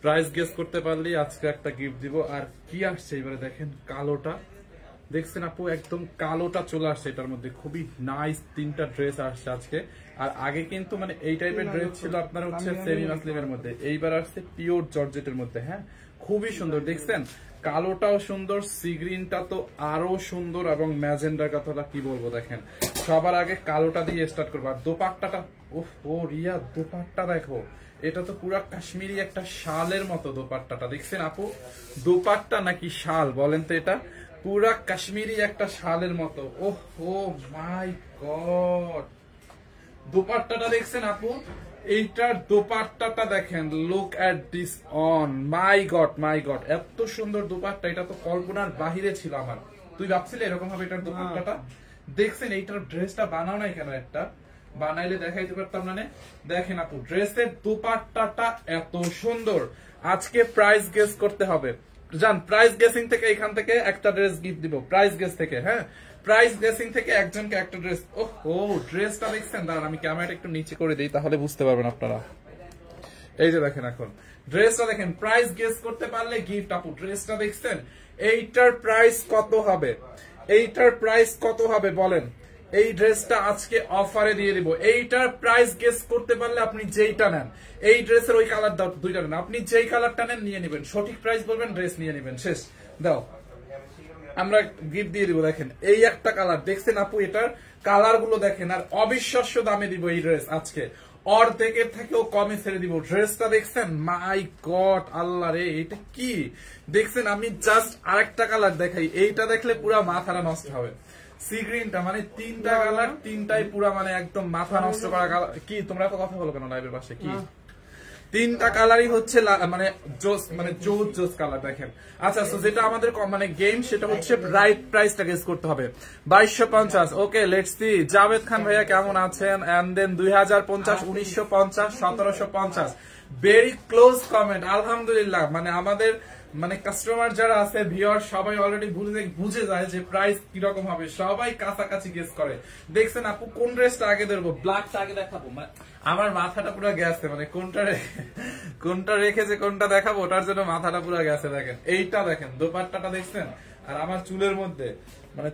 Price guess করতে পারলেই আজকে একটা গিফট দিব। আর কি আসছে এবারে দেখেন, কালোটা দেখছেন আপু, একদম কালোটা চলে আসছে এটার মধ্যে। খুবই নাইস তিনটা ড্রেস আসছে আজকে। আর আগে কিন্তু মানে এই টাইপের ড্রেস ছিল আপনার হচ্ছে সেমি মাসলিমের মধ্যে, এইবার আসছে পিওর জর্জেটের মধ্যে। হ্যাঁ, খুবই সুন্দর দেখছেন, কালোটাও সুন্দর, সি গ্রিনটা তো আরো সুন্দর, এবং ম্যাজেন্ডার কথাটা কি বলবো। দেখেন সবার আগে কালোটা দিয়ে স্টার্ট করবো। আর দোপাট্টাটা, ও রিয়া দোপাট্টা দেখো, এটা তো পুরা কাশ্মীরি একটা শালের মতো দোপাট্টাটা। দেখছেন আপু, দোপাট্টা নাকি শাল বলেন তো? এটা পুরা কাশ্মীরি একটা শালের মতো। ও মাই গড, দোপাট্টাটা দেখছেন আপু, এইটার দোপাট্টাটা দেখেন, look at this on, my god my god, এত সুন্দর দোপাট্টা, এটা তো কল্পনার বাহিরে ছিল আমার। তুই ভাবছিলি এরকম হবে এটার দোপাট্টাটা? দেখছেন এইটার ড্রেসটা বানাও নাই কেন? একটা বানাইলে দেখাইতে পারতাম না। দেখেন আপু, ড্রেসের দোপাট্টাটা এত সুন্দর। আজকে প্রাইস গেস করতে হবে, জান প্রাইস গেসিং থেকে এখান থেকে একটা ড্রেস গিফট দিব, প্রাইস গেস থেকে। হ্যাঁ, প্রাইস গেসিং থেকে একজনকে একটা ড্রেস। ড্রেসটা দেখছেন, দাঁড়ান আমি ক্যামেরাটা একটু নিচে করে দিই, তাহলে বুঝতে পারবেন আপনারা। এই যে দেখেন, এখন ড্রেসটা দেখেন, প্রাইস গেস করতে পারলে গিফট। আপু ড্রেসটা দেখছেন, এইটার প্রাইস কত হবে? এইটার প্রাইস কত হবে বলেন? এই ড্রেসটা আজকে অফারে দিয়ে দিব। এইটার প্রাইস গেস করতে পারলে আপনি যেইটা নেন, এই ড্রেসের ওই কালার দুইটা নেন, আপনি যেই কালারটা নেন নিয়ে নেবেন, সঠিক প্রাইস বলবেন, ড্রেস নিয়ে নেবেন, শেষ। দাও, আমরা গিফট দিয়ে দিব। দেখেন এই একটা কালার দেখছেন আপু, এটার কালার গুলো দেখেন, আর অবিশ্বাস্য দামে দিব এই ড্রেস আজকে, অর্ধেকের থেকেও কমে ছেড়ে দিব। ড্রেসটা দেখছেন, মাই গড, আল্লাহ রে, এটা কি দেখছেন? আমি জাস্ট আরেকটা কালার দেখাই, এইটা দেখলে পুরা মাথাটা নষ্ট হবে। সি গ্রিনটা মানে তিনটা কালার, তিনটাই পুরা মানে একদম মাথা নষ্ট করা কালার। কি তোমরা তো কথা বলো কেন লাইভের পাশে? কি তিনটা কালারই হচ্ছে মানে জোস, মানে জোস কালার। দেখেন আচ্ছা, যেটা আমাদের মানে গেম, সেটা হচ্ছে রাইট প্রাইসটা গেস করতে হবে। 2250। Okay, let's see. Javed Khan ভাইয়া কেমন আছেন? And then 2050, 1950, 1750। Very close comment, আলহামদুলিল্লাহ। মানে আমাদের মানে কাস্টমার যারা আছে, ভিউয়ার, সবাই অলরেডি বুঝে যায় যে প্রাইস কিরকম হবে, সবাই কাছাকাছি গেস করে। দেখছেন আপু, কোন ড্রেসটা আগে দেবো? ব্ল্যাকটা আগে দেখাবো? মানে আমার মাথাটা পুরো গেছে, মানে কোনটা রেখেছে কোনটা দেখাবো, ওটার জন্য মাথাটা পুরো গেছে। দেখেন এইটা দেখেন, দোপাট্টাটা দেখছেন, আর আমার চুলের মধ্যে মানে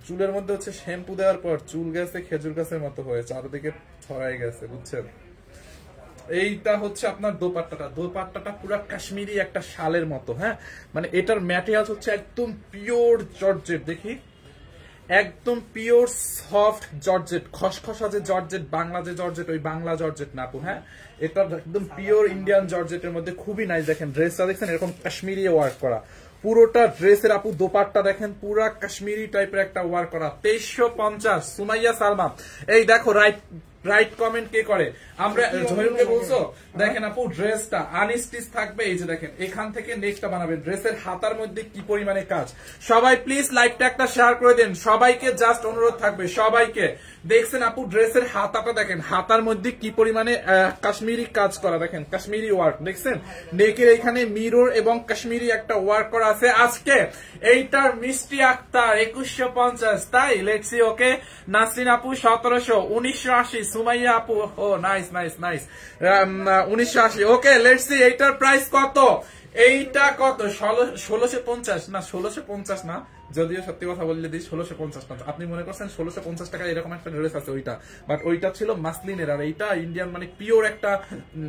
চুলের মধ্যে হচ্ছে শ্যাম্পু দেওয়ার পর চুল গেছে খেজুর গাছের মতো হয়ে চারদিকে ছড়াই গেছে, বুঝছেন? এইটা হচ্ছে আপনার দোপাট্টাটা পুরো কাশ্মীরি একটা শালের মতো। হ্যাঁ, মানে এটার ম্যাটেরিয়াল হচ্ছে একদম পিওর জর্জেট। দেখি, একদম পিওর সফট জর্জেট, খসখসা যে জর্জেট, বাংলা যে জর্জেট, ওই বাংলা জর্জেট না আপু। হ্যাঁ, এটা একদম পিওর ইন্ডিয়ান জর্জেটের মধ্যে, খুবই নাইস। দেখেন ড্রেসটা দেখছেন, এরকম কাশ্মীরি ওয়ার্ক করা পুরোটা ড্রেসের। আপু দোপাট্টা দেখেন, পুরা কাশ্মীরি টাইপের একটা ওয়ার্ক করা। 2350। সুমাইয়া সালমা, এই দেখো রাইট কমেন্ট কে করে? আমরা জহিরুলকে বলছো। দেখেন আপু, ড্রেসটা আনস্টিচ থাকবে। এই যে দেখেন, এখান থেকে নেকটা বানাবেন। ড্রেসের হাতার মধ্যে কি পরিমাণে কাজ। সবাই প্লিজ লাইভটা একটা শেয়ার করে দেন, সবাইকে জাস্ট অনুরোধ থাকবে সবাইকে। দেখছেন আপু, ড্রেসের হাতাটা দেখেন, হাতার মধ্যে কি পরিমাণে কাশ্মীরি কাজ করা। দেখেন কাশ্মীরি ওয়ার্ক দেখছেন, নেকের এখানে মিরর এবং কাশ্মীরি একটা ওয়ার্ক করা আছে। আজকে এইটার মিষ্টি আক্তার 2150। তাই লেটস সি। ওকে, নাসরিন আপু 1700, 1980। সুমাইয়া আপু, ও নাইস 1980। ওকে, লেটস সি এইটার প্রাইস কত। এইটা কত? 1650 না, 1650 না, যদিও সত্যি কথা বললে দিই 1650। আপনি মনে করছেন 1650 টাকা এরকম একটা ড্রেস আছে ওইটা, বাট ওইটা ছিল মাসলিনের, আর এইটা ইন্ডিয়ান মানে পিওর একটা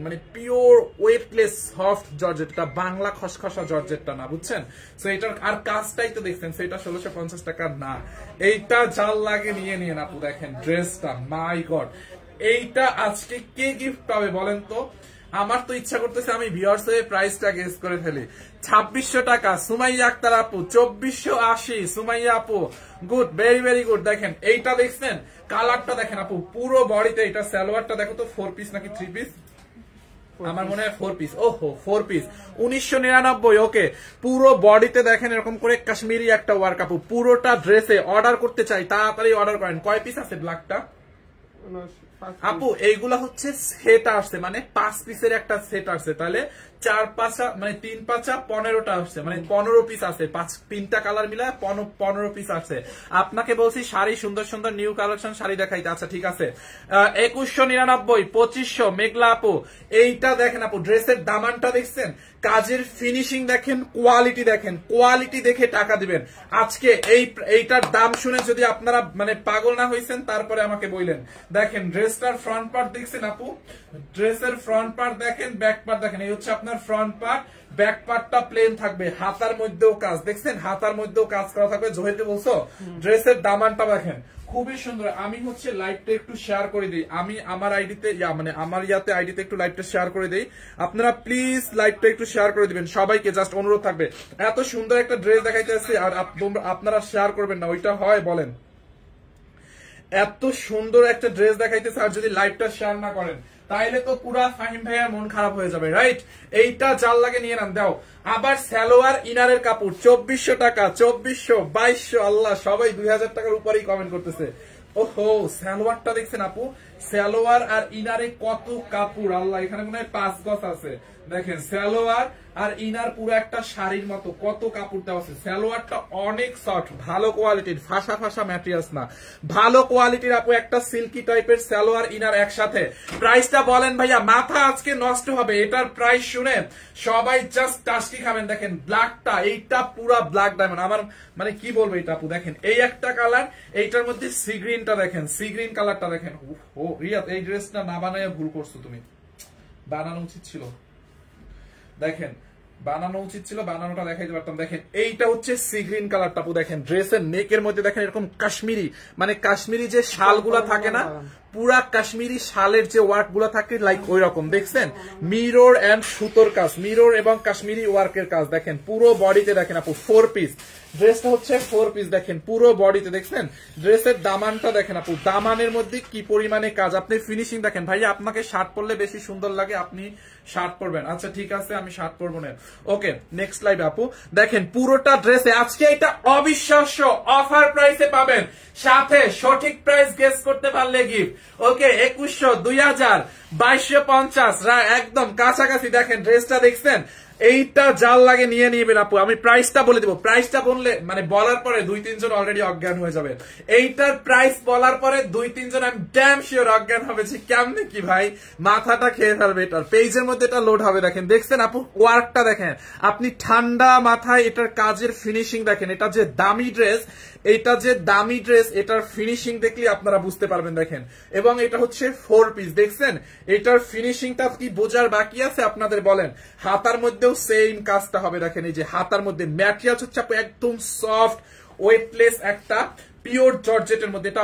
মানে পিওর ওয়েটলেস সফট জর্জেট, এটা বাংলা খসখসা জর্জেটটা না, বুঝছেন? সো এটার আর কাজটাই তো দেখছেন, সেটা 1650 টাকা না। এইটা জাল লাগে নিয়ে নিয়ে আপু। দেখেন ড্রেসটা, মাই গড, এইটা আজকে কে গিফট পাবে বলেন তো? আমার তো ইচ্ছা করতেছে আমি ভিউয়ার্স হয়ে প্রাইসটা গেস করে ফেলি। 2600 টাকা সুমাইয়া আক্তার আপু। 2480 সুমাইয়া আপু, গুড, ভেরি গুড। দেখেন এইটা দেখছেন, কালারটা দেখেন আপু, পুরো বডিতে। এটা সালোয়ারটা দেখো তো, 4 পিস নাকি 3 পিস? আমার মনে হয় 4 পিস। ওহো, 4 পিস, 1999। ওকে, পুরো বডিতে দেখেন এরকম করে কাশ্মীরি একটা ওয়ার্ক আপু, পুরোটা ড্রেসে। অর্ডার করতে চাই, তাড়াতাড়ি অর্ডার করেন। কয় পিস আছে ব্ল্যাকটা আপু? এইগুলা হচ্ছে সেট আসছে, মানে 5 পিসের একটা সেট আসছে, তাহলে 4 5 মানে 3 5 15টা আসছে, মানে 15 পিস আছে, 3টা কালার মিলায় 15 পিস আছে। আপনাকে বলছি শাড়ি সুন্দর সুন্দর নিউ কালেকশন শাড়ি দেখাইতে। আচ্ছা ঠিক আছে, 2199, 2500 মেঘলা আপু। এইটা দেখেন আপু, ড্রেসের দামানটা দেখছেন, কাজের ফিনিশিং দেখেন, কোয়ালিটি দেখেন, কোয়ালিটি দেখে টাকা দিবেন। আজকে এইটার দাম শুনে যদি আপনারা মানে পাগল না হইছেন তারপরে আমাকে বললেন। দেখেন ড্রেসটার ফ্রন্ট পার্ট দেখছেন আপু, ড্রেসের ফ্রন্ট পার্ট দেখেন, ব্যাক পার্ট দেখেন। এই হচ্ছে আপনার ফ্রন্ট পার্ট, ব্যাক পার্টটা প্লেন থাকবে, হাতার মধ্যেও কাজ দেখছেন, হাতার মধ্যেও কাজ করা থাকবে। জহিরকে বলছো ড্রেসের দামানটা দেখেন খুবই সুন্দর। আমি হচ্ছে লাইভটা একটু শেয়ার করে দিই, আমি আমার আইডিতে মানে আমার আইডিতে একটু লাইভটা শেয়ার করে দিই। আপনারা প্লিজ লাইভটা একটু শেয়ার করে দিবেন, সবাইকে জাস্ট অনুরোধ থাকবে। এত সুন্দর একটা ড্রেস দেখাইতেছে আর আপনারা শেয়ার করবেন না, ওইটা হয় বলেন? এত সুন্দর একটা ড্রেস দেখাইতেছে আর যদি লাইভটা শেয়ার না করেন তাইলে তো পুরা ফাহিম ভাইয়ার মন খারাপ হয়ে যাবে, রাইট? এইটা যার লাগে নিয়ে নেন, দাও। আবার সালোয়ার ইনারের কাপড় 2400 টাকা, 2400, 2200, আল্লাহ সবাই 2000 টাকার উপরেই কমেন্ট করতেছে। ওহো, সালোয়ারটা দেখছেন আপু, সালোয়ার আর ইনারে কত কাপড়, আল্লাহ এখানে মনে হয় 5 গজ আছে। দেখেন সালোয়ার আর ইনার পুরো একটা শাড়ির মতো কত কাপড় দেওয়া আছে। সালোয়ারটা অনেক সফট, ভালো কোয়ালিটির, ফাঁসা ফাঁসা ম্যাটেরিয়ালস না, ভালো কোয়ালিটির আপু। একটা সিল্কি টাইপের সালোয়ার ইনার একসাথে। প্রাইসটা বলেন ভাইয়া, মাথা আজকে নষ্ট হবে। এটার প্রাইস শুনে সবাই জাস্ট টাস্কি খাবেন। দেখেন ব্ল্যাকটা, এইটা পুরা ব্ল্যাক ডায়মন্ড, আমার মানে কি বলবো এটা আপু। দেখেন এই একটা কালার, এইটার মধ্যে সি গ্রিনটা দেখেন, সি গ্রিন কালারটা দেখেন। ও রিয়াদ, এই ড্রেসটা না বানায় ভুল করছো তুমি, বানানো উচিত ছিল। দেখেন বানানো উচিত ছিল, বানানোটা দেখাইতে পারতাম। দেখেন এইটা হচ্ছে সি গ্রিন কালারটা আপু। দেখেন ড্রেসের নেকের মধ্যে দেখেন এরকম কাশ্মীরি, মানে কাশ্মীরি যে শালগুলা থাকে না, পুরা কাশ্মীরি শালের যে ওয়ার্ক গুলা থাকে লাইক ওই রকম দেখছেন। মিরর এন্ড সুতোর কাজ, মিরর এবং কাশ্মীরি ওয়ার্কের কাজ। দেখেন পুরো বডিতে দেখেন আপু 4 পিস, ড্রেসটা হচ্ছে 4 পিস। দেখেন পুরো বডিতে দেখছেন। ড্রেসের দামানটা দেখেন আপু, দামানের মধ্যে কি পরিমাণে কাজ। আপনি ফিনিশিং দেখেন ভাইয়া, আপনাকে শার্ট পরলে বেশি সুন্দর লাগে, আপনি শার্ট পরবেন। আচ্ছা ঠিক আছে, আমি শার্ট পরবো না। ওকে নেক্সট লাইভ আপু। দেখেন পুরোটা ড্রেসে আজকে এটা অবিশ্বাস্য অফার প্রাইসে পাবেন, সাথে সঠিক প্রাইস গেস করতে পারলে গিফট। ওকে 2100, 2000, 2250, একদম কাছাকাছি। দেখেন ড্রেসটা দেখছেন, এইটা জাল লাগে নিয়ে নিবেন আপু। আমি প্রাইসটা বলে দেবো, প্রাইসটা বললে মানে বলার পরে 2-3 জন অলরেডি অজ্ঞান হয়ে যাবে। এইটার প্রাইস বলার পরে 2-3 জন আমি ড্যাম শিওর অজ্ঞান হবে যে কেমনে কি ভাই, মাথাটা খেয়ে ফেলবে। এটার পেজের মধ্যে এটা লোড হবে। দেখেন দেখছেন আপু ওয়ার্কটা দেখেন, আপনি ঠান্ডা মাথায় এটার কাজের ফিনিশিং দেখেন। এটা যে দামি ড্রেস, এটা যে দামি ড্রেস, এটার ফিনিশিং দেখলে আপনারা বুঝতে পারবেন। দেখেন এবং এটা হচ্ছে 4 পিস দেখছেন, এটার ফিনিশিংটা কি বোঝার বাকি আছে আপনাদের বলেন? হাতার মধ্যেও সেম কাজটা হবে। দেখেন এই যে হাতার মধ্যে ম্যাটেরিয়াল হচ্ছে একদম সফট ওয়েটলেস একটা পিওর জর্জেটের মধ্যে। এটা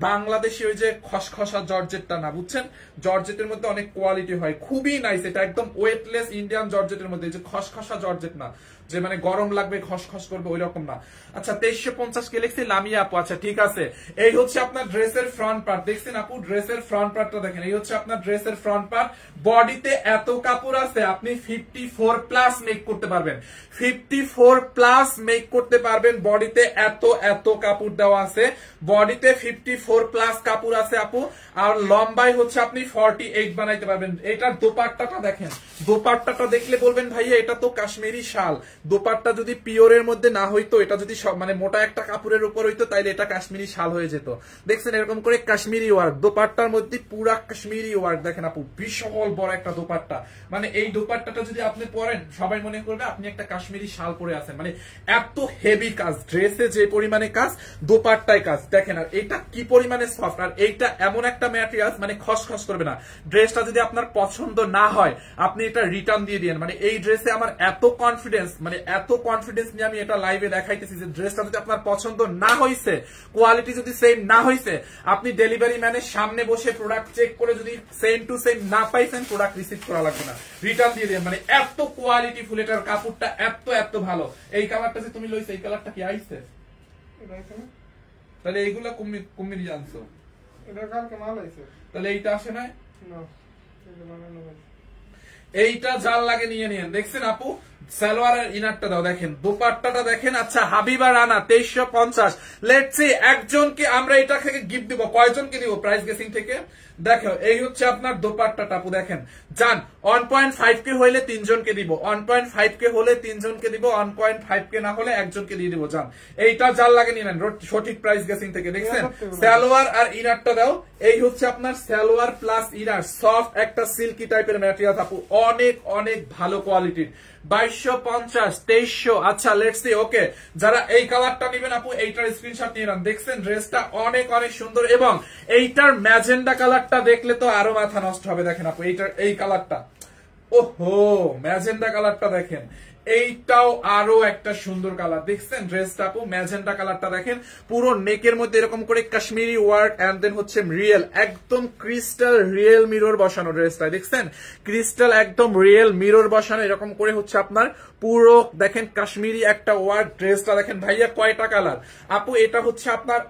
বাংলাদেশি ওই যে খসখসা জর্জেটটা না, বুঝছেন? জর্জেটের মধ্যে অনেক কোয়ালিটি হয়, খুবই নাইস। এটা একদম ওয়েটলেস ইন্ডিয়ান জর্জেটের মধ্যে, যে খসখসা জর্জেট না যে মানে গরম লাগবে খসখস করবে ওই রকম না। আচ্ছা 2350 কে লিখছি লামিয়া আপু। আচ্ছা ঠিক আছে, এই হচ্ছে আপনার ড্রেসের ফ্রন্ট পার্ট দেখছেন আপু, ড্রেসের ফ্রন্ট পার্টটা দেখেন। এই হচ্ছে আপনার ড্রেসের ফ্রন্ট পার্ট, বডিতে এত কাপড় আছে আপনি 54 প্লাস মেক করতে পারবেন, 54 প্লাস মেক করতে পারবেন। বডিতে এত এত কাপড় দেওয়া আছে, বডিতে 54 প্লাস কাপড় আছে আপু। আর লম্বাই হচ্ছে আপনি 48 বানাইতে পারবেন। এটার দোপাট্টাটা দেখেন, দোপাট্টাটা দেখলে বলবেন ভাইয়া এটা তো কাশ্মীরি শাল। দোপাট্টা যদি পিওরের মধ্যে না হইতো, এটা যদি মানে মোটা একটা কাপড়ের উপর হইতো, তাইলে এটা কাশ্মীরি শাল হয়ে যেত। দেখছেন এরকম করে কাশ্মীরি ওয়ার্ক, দোপাট্টার মধ্যে পুরা কাশ্মীরি ওয়ার্ক। দেখেন আপু বিশাল বড় একটা দোপাট্টা, মানে এই দোপাট্টাটা যদি আপনি পরেন সবাই মনে করবে আপনি একটা কাশ্মীরি শাল পরে আছেন। মানে এত হেভি কাজ, ড্রেসে যে পরিমাণে কাজ দোপাট্টায় কাজ দেখেন। আর এটা কি পরিমাণে সফট, আর এইটা এমন একটা ম্যাটেরিয়াল মানে খসখস করবে না। ড্রেসটা যদি আপনার পছন্দ না হয় আপনি এটা রিটার্ন দিয়ে দিন। মানে এই ড্রেসে আমার এত কনফিডেন্স, মানে এত কনফিডেন্স নিয়ে আমি এটা লাইভে দেখাইতেছি যে ড্রেসটা যদি আপনার পছন্দ না হয়েছে, কোয়ালিটি যদি সেম না হয়েছে, আপনি ডেলিভারি ম্যানের সামনে বসে প্রোডাক্ট চেক করে যদি সেম টু সেম না পাইছেন, প্রোডাক্ট রিসিভ করা লাগবে না, রিটার্ন দিয়ে দিন। মানে এত কোয়ালিটি ফুল, এটার কাপড়টা এত এত ভালো। এই কালারটা যে তুমি লইছো, এই কালারটা কি আইছে? তাহলে এইগুলা কুমির জানছো, এটা কালকে মাল আইছে, তাহলে এইটা আসে না? এইটা জাল লাগে নিয়ে নিয়েন। দেখছেন আপু সালোয়ারের ইনারটা দাও, দেখেন দোপাট্টাটা দেখেন। আচ্ছা হাবিবা রানা 2350, লেটস সি একজনকে আমরা এটা থেকে গিফট দিব। কয়জনকে দিব প্রাইস গেসিং থেকে? দেখো এই হচ্ছে আপনার দোপাট্টাটা আপু দেখেন জান 1.5 কে হইলে 3 জনকে দিব, 1.5 কে হলে 3 জনকে দিব, 1.5 কে না হলে একজনকে দিয়ে দিব জান। এইটা যার লাগে নিলেন সঠিক প্রাইস গেসিং থেকে দেখছেন। সালোয়ার আর ইনারটা দাও, এই হচ্ছে আপনার সালোয়ার প্লাস ইনার, সফট একটা সিল্কি টাইপের ম্যাটেরিয়াল আপু, অনেক অনেক ভালো কোয়ালিটির। 2250 2300। আচ্ছা লেটস সি। ওকে, যারা এই কালারটা নেবেন আপু এইটার স্ক্রিনশট নিয়ে নেন। দেখছেন ড্রেসটা অনেক অনেক সুন্দর, এবং এইটার ম্যাজেন্ডা কালারটা দেখলে তো আরো মাথা নষ্ট হবে। দেখেন আপু এইটার এই কালারটা, ওহো ম্যাজেন্ডা কালারটা দেখেন, এইটাও আরো একটা সুন্দর কালার। দেখছেন ড্রেসটা আপু ম্যাজেন্ডা কালারটা দেখেন, পুরো নেকের মধ্যে এরকম করে কাশ্মীরি ওয়ার্ক এন্ড দেন হচ্ছে রিয়েল একদম ক্রিস্টাল রিয়েল মিরর বসানো ড্রেসটা। দেখছেন ক্রিস্টাল একদম রিয়েল মিরর বসানো, এরকম করে হচ্ছে আপনার পুরো দেখেন কাশ্মীরি একটা ওয়ার্ক। ড্রেসটা দেখেন ভাইয়া কয়টা কালার আপু, এটা হচ্ছে আপনার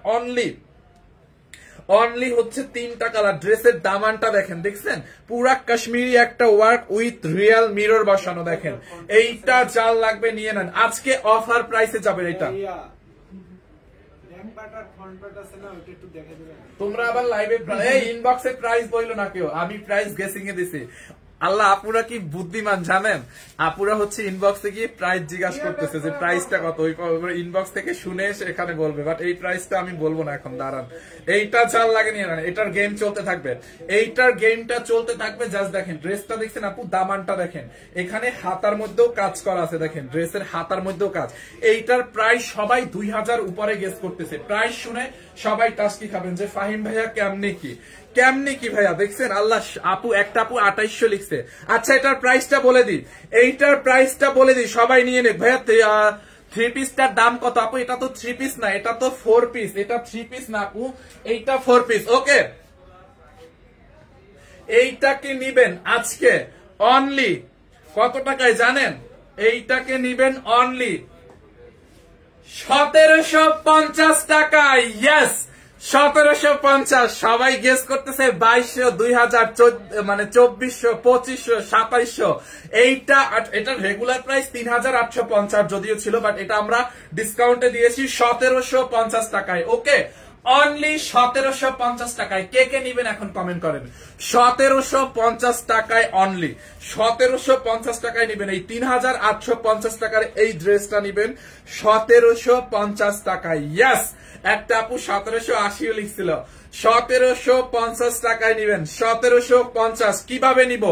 অনলি হচ্ছে 3টা কালার। ড্রেসের দামানটা দেখেন, দেখছেন পুরা কাশ্মীরি একটা ওয়ার্ক উইথ রিয়েল মিরর বসানো। দেখেন এইটা যার লাগবে নিয়ে নেন, আজকে অফার প্রাইসে যাবে এটা। তোমরা আবার লাইভে ইনবক্সে প্রাইস বইলো না কেউ, আমি প্রাইস গেসিং এ দিছি। আল্লাহ আপুরা কি বুদ্ধিমান জানেন, আপুরা হচ্ছে ইনবক্সে গিয়ে প্রাইস জিজ্ঞাসা করতেছে যে প্রাইসটা কত, ওই ইনবক্স থেকে শুনে এসে এখানে বলবে, বাট এই প্রাইসটা আমি বলবো না এখন, দাঁড়ান। এইটা চাল লাগে নিয়ে নেন, এটার গেম চলতে থাকবে, এইটার গেমটা চলতে থাকবে। জাস্ট দেখেন ড্রেসটা দেখছেন আপু, দামানটা দেখেন, এখানে হাতার মধ্যেও কাজ করা আছে, দেখেন ড্রেসের হাতার মধ্যেও কাজ। এইটার প্রাইস সবাই 2000 উপরে গেস করতেছে, প্রাইস শুনে সবাই টাস্কি খাবেন যে ফাহিম ভাইয়া কেমনে কি ভাইয়া। দেখছেন আল্লাহ, আপু একটা আপু 2800 লিখছে। আচ্ছা এটার প্রাইসটা বলে দিই, এইটার প্রাইসটা বলে দিই, সবাই নিয়ে নেক ভাইয়া। 3 পিসটার দাম কত আপু? এটা তো 3 পিস না, এটা তো 4 পিস। এটা 3 পিস না আপু, এইটা 4 পিস। ওকে, এইটাকে নিবেন আজকে অনলি কত টাকায় জানেন? এইটাকে নিবেন অনলি 1750 টাকায়। ইয়েস 1750। সবাই গেস করতেছে 2200, 2000, মানে 2400, 2500, 2700। এটা রেগুলার প্রাইস 3850 যদিও ছিল, বাট এটা আমরা ডিসকাউন্টে দিয়েছি 1750 টাকায়। ওকে, অনলি 1750 টাকায়। কে কে নিবেন এখন কমেন্ট করেন। 1750 টাকায় অনলি, 1750 টাকায় নিবেন এই 3850 টাকার এই ড্রেসটা নিবেন 1750 টাকায়। ইয়েস, একটা আপু 1780 লিখছিল। 1750 টাকায় নিবেন, 1750। কিভাবে নিব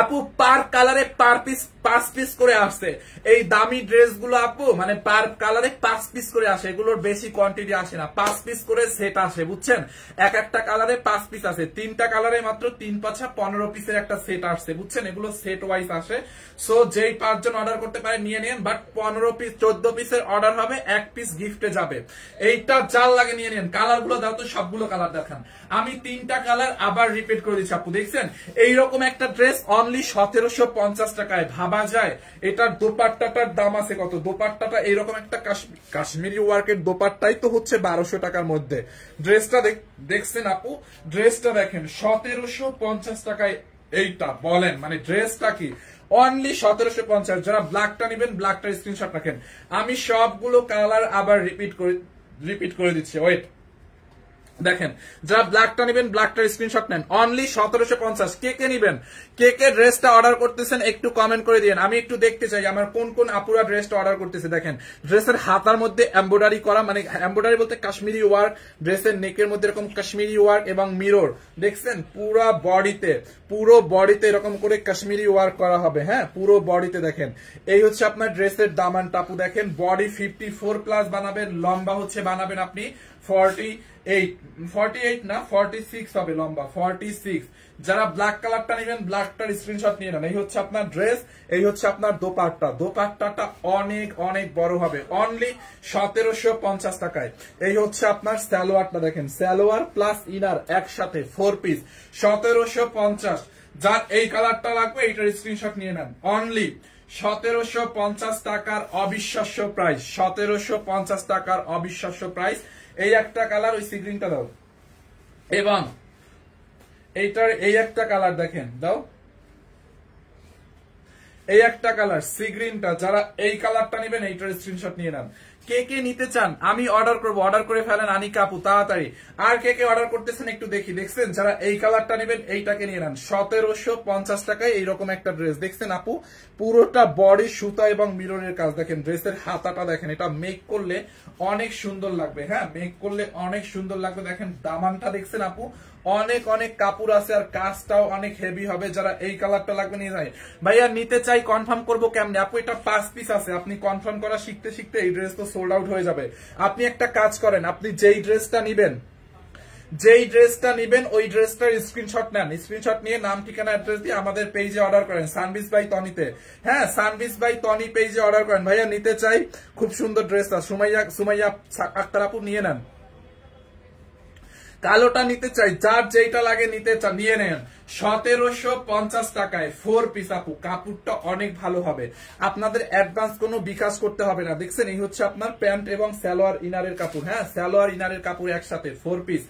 আপু? পার কালারে পার পিস 5 পিস করে আসছে এই দামি ড্রেসগুলো আপু, মানে পার কালারে 5 পিস করে আসে, এগুলোর বেশি কোয়ান্টিটি আসে না, 5 পিস করে সেট আসে, বুঝছেন? এক একটা কালারে 5 পিস আছে, 3টা কালারে মাত্র 3 5 15 পিসের একটা সেট আসছে, বুঝছেন? এগুলো সেট ওয়াইজ আসে। সো যেই 5 জন অর্ডার করতে পারে নিয়ে নেন, বাট 15 পিস 14 পিসের অর্ডার হবে, 1 পিস গিফটে যাবে। এইটা যার লাগে নিয়ে নেন। কালার গুলো দাও তো, সবগুলো কালার দেখান। আমি 3টা কালার আবার রিপিট করে দিচ্ছি আপু। দেখছেন এইরকম একটা ড্রেস অনলি 1750 টাকায়, ভাবা যায়? এটার দোপাট্টাটার দাম আছে কত? দোপাট্টাটা এইরকম একটা কাশ্মীরি ওয়ার্কের দোপাট্টাই তো হচ্ছে 1200 টাকার মধ্যে। ড্রেসটা দেখছেন আপু, ড্রেসটা দেখেন 1750 টাকায়। এইটা বলেন মানে ড্রেসটা কি? অনলি 1750। যারা ব্ল্যাকটা নেবেন ব্ল্যাকটার স্ক্রিনশট রাখেন। আমি সবগুলো কালার আবার রিপিট করে দিচ্ছি, ওয়েট। দেখেন যারা ব্ল্যাকটা নেবেন ব্ল্যাকটার স্ক্রিনশট নেন, অনলি 1750। কে কে নিবেন, কে কে ড্রেসটা অর্ডার করতেছেন একটু কমেন্ট করে দিন, আমি একটু দেখতে চাই আমার কোন কোন আপুরা ড্রেসটা অর্ডার করতেছে। দেখেন ড্রেসের হাতার মধ্যে এমব্রয়ডারি করা, মানে এমব্রয়ডারি বলতে কাশ্মীরি ওয়ার্ক, ড্রেসের নেকের মধ্যে এরকম কাশ্মীরি ওয়ার্ক এবং মিরর। দেখছেন পুরো বডিতে এরকম করে কাশ্মীরি ওয়ার্ক করা হবে। হ্যাঁ, পুরো বডিতে দেখেন। এই হচ্ছে আপনার ড্রেসের দামানটা আপু, দেখেন বডি 54 প্লাস বানাবেন, লম্বা হচ্ছে বানাবেন আপনি 48 না 46 হবে লম্বা, 46। যারা ব্ল্যাক কালারটা নেবেন ব্ল্যাকটার স্ক্রিনশট নিয়ে নেন। এই হচ্ছে আপনার ড্রেস, এই হচ্ছে আপনার দোপাট্টাটা অনেক অনেক বড় হবে, অনলি 1750 টাকায়। এই হচ্ছে আপনার সালোয়ারটা, দেখেন সালোয়ার প্লাস ইনার একসাথে 4 পিস 1750। যার এই কালারটা লাগবে এইটার স্ক্রিনশট নিয়ে নেন, অনলি 1750 টাকার অবিশ্বাস্য প্রাইস, 1750 টাকার অবিশ্বাস্য প্রাইস। এই একটা কালার, ওই সিগ্রিনটা দাও, এবং এইটার এই একটা কালার দেখেন দাও, এই একটা কালার সিগ্রিনটা। যারা এই কালারটা নেবেন এইটার স্ক্রিনশট নিয়ে নেন। কে কে নিতে চান আমি অর্ডার করব, অর্ডার করে ফেলেন আনিকা আপু তাড়াতাড়ি। আর কে কে অর্ডার করতেছেন একটু দেখি। দেখছেন যারা এই কালারটা নেবেন এইটাকে নিয়ে নেন, 1750 টাকায় এইরকম একটা ড্রেস। দেখছেন আপু পুরোটা বডি সুতা এবং মিররের কাজ, দেখেন ড্রেসের হাতাটা দেখেন, এটা মেক করলে অনেক সুন্দর লাগবে। হ্যাঁ মেক করলে অনেক সুন্দর লাগবে। দেখেন দামানটা দেখছেন আপু, অনেক অনেক কাপড় আছে আর কাজটাও অনেক হেভি হবে। যারা এই কালারটা লাগবে নিয়ে যায়। ভাইয়া নিতে চাই কনফার্ম করবো কেমনে আপু? এটা 5 পিস আছে, আপনি কনফার্ম করা শিখতে শিখতে এই ড্রেস তো সোল্ড আউট হয়ে যাবে। আপনি একটা কাজ করেন, আপনি যেই ড্রেসটা নিবেন ওই ড্রেসটার স্ক্রিনশট নেন, স্ক্রিনশট নিয়ে নাম ঠিকানা অ্যাড্রেস দিয়ে আমাদের পেজে অর্ডার করেন সানবিজ বাই তনিতে। হ্যাঁ সানবিজ বাই তনি পেজে অর্ডার করেন। ভাইয়া নিতে চাই, খুব সুন্দর ড্রেসটা। সুমাইয়া আক্তার আপু নিয়ে নেন। কালোটা নিতে চাই, যার যেটা লাগে নিয়ে নেন। 1750 টাকায় 4 পিস আপু, কাপড়টা অনেক ভালো হবে। আপনাদের অ্যাডভান্স কোনো বিকাশ করতে হবে না। দেখছেন এই হচ্ছে আপনার প্যান্ট এবং সালোয়ার ইনারের কাপড়। হ্যাঁ সালোয়ার ইনারের কাপড় একসাথে 4 পিস।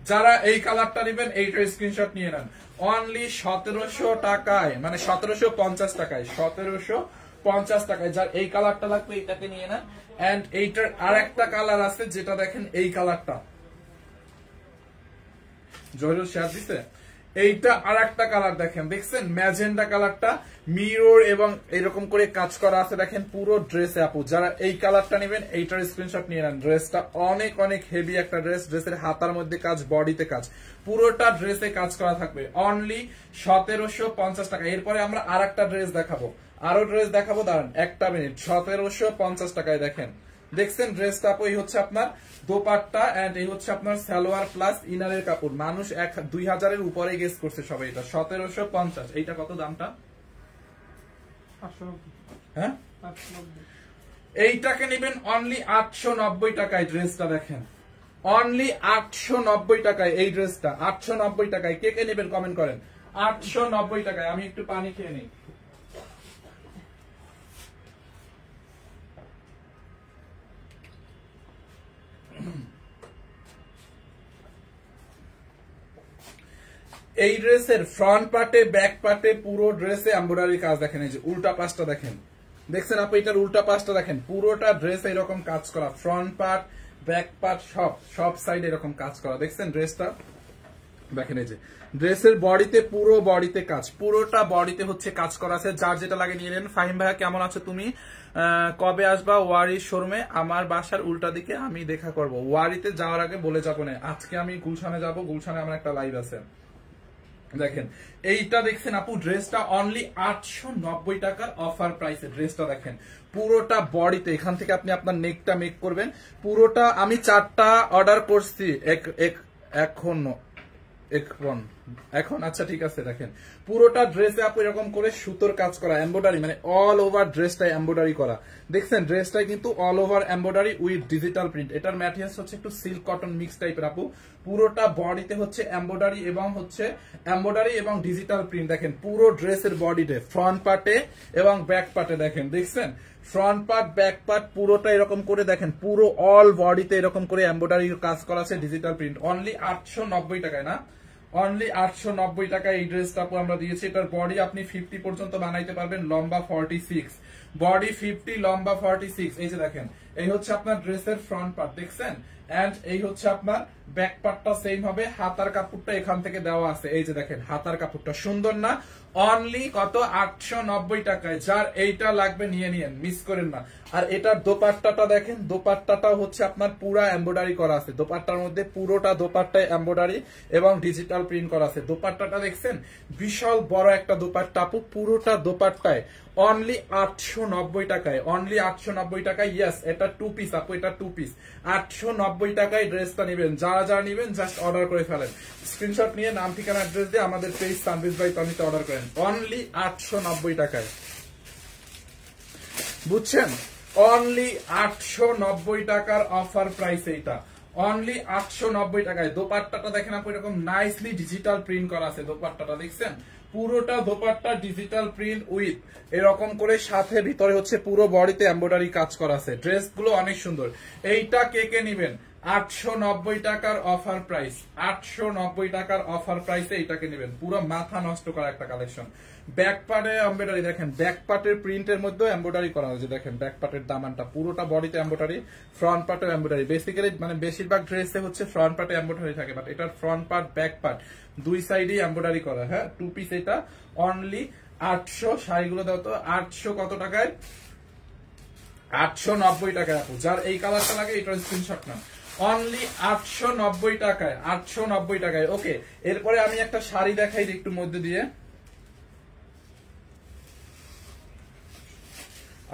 যারা এই কালারটা নেবেন এইটার স্ক্রিনশট নিয়ে নেন। অনলি 1700 টাকায়, মানে 1750 টাকায়, 1750 টাকায়। যার এই কালারটা লাগবে এইটাকে নিয়ে নেন। এন্ড এইটার আর একটা কালার আছে যেটা দেখেন এই কালারটা, জয়রুল শেয়ার দিছে, এইটা আর একটা কালার দেখেন। দেখছেন ম্যাজেন্ডা কালারটা, মিরর এবং এরকম করে কাজ করা আছে দেখেন পুরো ড্রেসে আপু। যারা এই কালারটা নেবেন এইটার স্ক্রিনশট নিয়ে নেন। ড্রেসটা অনেক অনেক হেভি একটা ড্রেস, ড্রেসের হাতার মধ্যে কাজ, বডিতে কাজ, পুরোটা ড্রেসে কাজ করা থাকবে। অনলি 1750 টাকা। এরপরে আমরা আর একটা ড্রেস দেখাবো, আরো ড্রেস দেখাবো, দাঁড়ান একটা মিনিট। 1750 টাকায় দেখেন। দেখছেন ড্রেসটা আপু, এই হচ্ছে আপনার দোপাট্টা এন্ড এই হচ্ছে আপনার সালোয়ার প্লাস ইনারের কাপড়। মানুষ 2000-এর উপরে গেস করছে সবাই। এটা 1750। এইটা কত দামটা? হ্যাঁ এইটাকে নেবেন অনলি 890 টাকায়। ড্রেসটা দেখেন অনলি 890 টাকায় এই ড্রেসটা, 890 টাকায়। কে কে নেবেন কমেন্ট করেন। 890 টাকায়। আমি একটু পানি খেয়ে নিই। এই ড্রেসের ফ্রন্ট পার্টে, ব্যাক পার্টে, পুরো ড্রেসে এমব্রয়ডারি কাজ দেখেন। এই যে উল্টা পাশটা দেখেন, দেখছেন আপনি এটার উল্টা পাশটা দেখেন, পুরোটা ড্রেস এরকম কাজ করা। ফ্রন্ট পার্ট, ব্যাক পার্ট সব সাইড এরকম কাজ করা। দেখছেন ড্রেসটা দেখেন, এই যে ড্রেসের বডিতে, পুরো বডিতে কাজ, পুরোটা বডিতে হচ্ছে কাজ করা আছে। যার যেটা লাগে নিয়ে নেন। ফাহিম ভাইয়া কেমন আছো তুমি? কবে আসবা ওয়ারি শোরুমে? আমার বাসার উল্টা দিকে, আমি দেখা করব। ওয়ারিতে যাওয়ার আগে বলে যাবো না, আজকে আমি গুলশানে যাব, গুলশানে আমার একটা লাইভ আছে। দেখেন এইটা দেখছেন আপু, ড্রেসটা অনলি 890 টাকার অফার প্রাইসে। ড্রেসটা দেখেন পুরোটা বডিতে, এখান থেকে আপনি আপনার নেকটা মেক করবেন পুরোটা। আমি 4টা অর্ডার করছি এখন আচ্ছা ঠিক আছে। দেখেন পুরোটা ড্রেসে আপু এরকম করে সুতোর কাজ করা, এমব্রয়ডারি, মানে অল ওভার ড্রেসটা এমব্রয়ডারি করা। দেখছেন ড্রেসটা কিন্তু all over embroidery with digital print. এটার ম্যাটেরিয়ালস হচ্ছে একটু সিল্ক কটন মিক্স টাইপের আপু। পুরোটা বডিতে হচ্ছে এমব্রয়ডারি এবং ডিজিটাল প্রিন্ট। দেখেন পুরো ড্রেসের বডিতে, ফ্রন্ট পার্টে এবং ব্যাক পার্টে দেখেন। দেখছেন ফ্রন্ট পার্ট, ব্যাক পার্ট পুরোটা এরকম করে দেখেন, পুরো অল বডিতে এরকম করে এমব্রয়ডারি কাজ করা আছে, ডিজিটাল প্রিন্ট। অনলি 890 টাকায় না, অনলি 890 টাকায় এই ড্রেসটা আমরা দিয়েছি। এটার বডি আপনি 50 পর্যন্ত বানাইতে পারবেন, লম্বা 46, বডি 50, লম্বা 46। এই যে দেখেন এই হচ্ছে আপনার ড্রেসের ফ্রন্ট পার্ট, দেখছেন। এন্ড এই হচ্ছে আপনার ব্যাক পার্টটা সেম হবে। হাতার কাপড়টা এখান থেকে দেওয়া আছে, এই যে দেখেন হাতার কাপড়টা সুন্দর না? অনলি কত? 890 টাকায়। যার এইটা লাগবে নিয়ে নিয়েন, মিস করেন না। আর এটার দোপাট্টাটা দেখেন, দোপাট্টাটাও হচ্ছে আপনার পুরা এমব্রয়ডারি করা আছে। দোপাট্টার মধ্যে পুরোটা দোপাট্টায় এমব্রয়ডারি এবং ডিজিটাল প্রিন্ট করা আছে। দোপাট্টাটা দেখছেন বিশাল বড় একটা দোপাট্টা আপু, পুরোটা দোপাট্টায় অনলি 890 টাকায়, অনলি 890 টাকায়। ইয়েস এটা 2 পিস আপু, এটা 2 পিস। 890 টাকায় ড্রেসটা নেবেন। যারা নিবেন জাস্ট অর্ডার করে ফেলেন, স্ক্রিনশট নিয়ে নাম ঠিকানা অ্যাড্রেস দিয়ে আমাদের পেজ সানবিজ বাই তনিতে অর্ডার করেন। অনলি 890 টাকায়, বুঝছেন? অনলি 890 টাকার অফার প্রাইস এইটা, অনলি 890 টাকায়। দোপাট্টাটা দেখেন আপু এরকম নাইসলি ডিজিটাল প্রিন্ট করা আছে। দোপাট্টাটা দেখছেন পুরোটা দোপাট্টা ডিজিটাল প্রিন্ট উইথ এরকম করে, সাথে ভিতরে হচ্ছে পুরো বডিতে এমব্রয়ডারি কাজ করা আছে। ড্রেসগুলো অনেক সুন্দর। এইটা কে কে নিবেন 890 টাকার অফার প্রাইস, 890 টাকার অফার প্রাইসে এটাকে নেবেন। পুরো মাথা নষ্ট করা একটা কালেকশন। ব্যাক পার্টে এমব্রয়ডারি দেখেন, ব্যাক পার্টের প্রিন্টের মধ্যে এমব্রয়ডারি করা হয়েছে দেখেন, ব্যাক পার্টের দামানটা পুরোটা বডিতে এমব্রয়ডারি, ফ্রন্ট পার্টে এমব্রয়ডারি। বেসিক্যালি মানে বেশিরভাগ ড্রেসে হচ্ছে ফ্রন্ট পার্টে এমব্রয়ডারি থাকে, বাট এটার ফ্রন্ট পার্ট ব্যাক পার্ট দুই সাইডেই এমব্রয়ডারি করা। হ্যাঁ, টু পিস এটা অনলি 800। শাড়িগুলো দাও তো 800 কত টাকায়? 890 টাকায় আপু। যার এই কালারটা লাগে এটার স্ক্রিনশট নাও, অনলি 890 টাকায়, 890 টাকায়। ওকে, এরপরে আমি একটা শাড়ি দেখাই দিই একটু মধ্যে দিয়ে।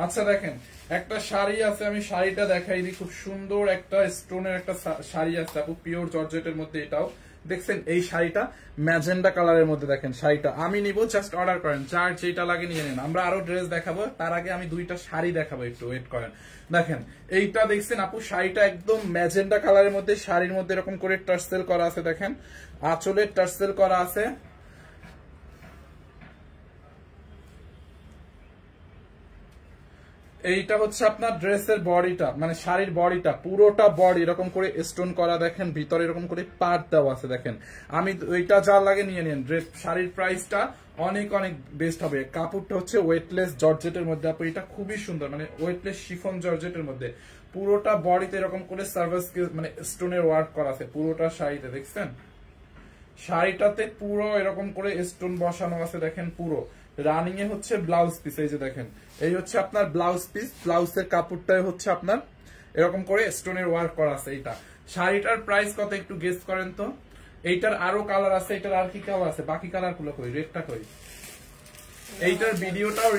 আচ্ছা দেখেন, একটা শাড়ি আছে, আমি শাড়িটা দেখাই দিই। খুব সুন্দর একটা স্টোনের একটা শাড়ি আছে আপু, পিওর জর্জেটের মধ্যে। এটাও দেখছেন, এই শাড়িটা ম্যাজেন্ডা কালারের মধ্যে। দেখেন শাড়িটা আমি নিব, জাস্ট অর্ডার করেন, যার যেটা লাগে নিয়ে নেন। আমরা আরো ড্রেস দেখাবো, তার আগে আমি দুইটা শাড়ি দেখাবো, একটু ওয়েট করেন। দেখেন এইটা দেখছেন আপু, শাড়িটা একদম ম্যাজেন্ডা কালারের মধ্যে। শাড়ির মধ্যে এরকম করে টার্সেল করা আছে, দেখেন আঁচলে টার্সেল করা আছে। এইটা হচ্ছে আপনার ড্রেসের বডিটা, মানে শাড়ির বডিটা, পুরোটা বডি এরকম করে স্টোন করা। দেখেন ভিতরে এরকম করে পার্ট দেওয়া আছে। দেখেন আমি ওইটা যা লাগে নিয়ে নিন। ড্রেস শাড়ির প্রাইসটা অনেক অনেক বেস্ট হবে। কাপড়টা হচ্ছে ওয়েটলেস জর্জেটের মধ্যে আপু, এটা খুবই সুন্দর, মানে ওয়েটলেস শিফন জর্জেটের মধ্যে। পুরোটা বডিতে এরকম করে সার্ভিস মানে স্টোনের ওয়ার্ক করা আছে পুরোটা শাড়িতে। দেখছেন শাড়িটাতে পুরো এরকম করে স্টোন বসানো আছে। দেখেন পুরো রানিং এ হচ্ছে ব্লাউজ পিস। এই যে দেখেন, এই হচ্ছে আপনার ব্লাউজ পিস। ব্লাউজের কাপড়টাই হচ্ছে আপনার এরকম করে স্টোনের ওয়ার্ক করা আছে। এইটা শাড়িটার প্রাইস কত একটু গেস করেন তো? এইটার আরো কালার আছে, এটার আর কি কালার আছে? বাকি কালার গুলো কই, রেডটা কই? এইটার ভিডিওটাও